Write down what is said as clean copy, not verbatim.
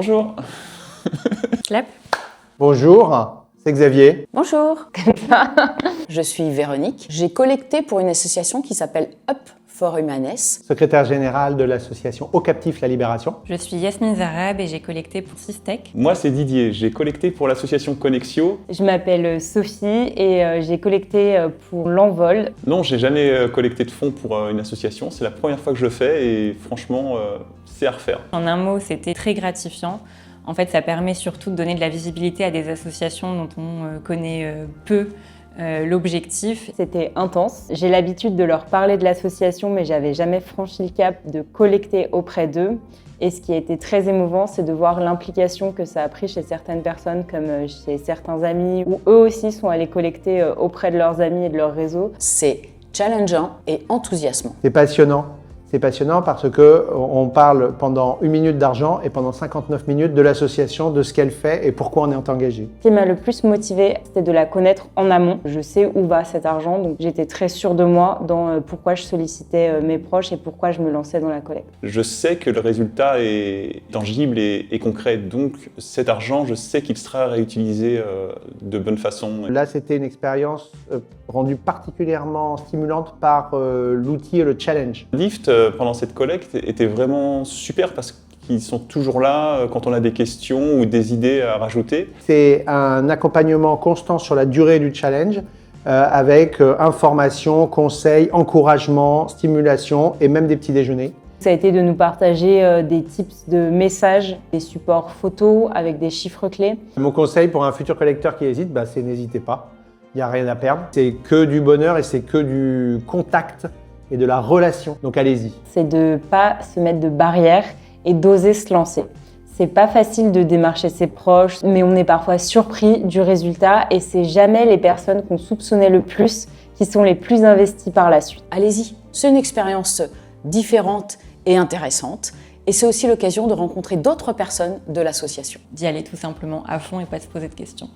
Bonjour. Clap. Bonjour, c'est Xavier. Bonjour. Je suis Véronique. J'ai collecté pour une association qui s'appelle Up for Humanes. Secrétaire général de l'association Au Captif La Libération. Je suis Yasmine Zarab et j'ai collecté pour Systech. Moi, c'est Didier. J'ai collecté pour l'association Connexio. Je m'appelle Sophie et j'ai collecté pour l'Envol. Non, j'ai jamais collecté de fonds pour une association. C'est la première fois que je le fais et franchement, c'est à refaire. En un mot, c'était très gratifiant. En fait, ça permet surtout de donner de la visibilité à des associations dont on connaît peu l'objectif. C'était intense. J'ai l'habitude de leur parler de l'association, mais j'avais jamais franchi le cap de collecter auprès d'eux. Et ce qui a été très émouvant, c'est de voir l'implication que ça a pris chez certaines personnes, comme chez certains amis, où eux aussi sont allés collecter auprès de leurs amis et de leur réseau. C'est challengeant et enthousiasmant. C'est passionnant. C'est passionnant parce qu'on parle pendant 1 minute d'argent et pendant 59 minutes de l'association, de ce qu'elle fait et pourquoi on est engagé. Ce qui m'a le plus motivée, c'était de la connaître en amont. Je sais où va cet argent, donc j'étais très sûre de moi dans pourquoi je sollicitais mes proches et pourquoi je me lançais dans la collecte. Je sais que le résultat est tangible et concret, donc cet argent, je sais qu'il sera réutilisé de bonne façon. Là, c'était une expérience rendue particulièrement stimulante par l'outil et le challenge. Lift, pendant cette collecte, était vraiment super parce qu'ils sont toujours là quand on a des questions ou des idées à rajouter. C'est un accompagnement constant sur la durée du challenge avec information, conseils, encouragement, stimulation et même des petits déjeuners. Ça a été de nous partager des tips de messages, des supports photos avec des chiffres clés. Mon conseil pour un futur collecteur qui hésite, c'est n'hésitez pas. Il n'y a rien à perdre. C'est que du bonheur et c'est que du contact et de la relation. Donc allez-y. C'est de ne pas se mettre de barrières et d'oser se lancer. C'est pas facile de démarcher ses proches, mais on est parfois surpris du résultat et c'est jamais les personnes qu'on soupçonnait le plus qui sont les plus investies par la suite. Allez-y, c'est une expérience différente et intéressante. Et c'est aussi l'occasion de rencontrer d'autres personnes de l'association. D'y aller tout simplement à fond et pas se poser de questions.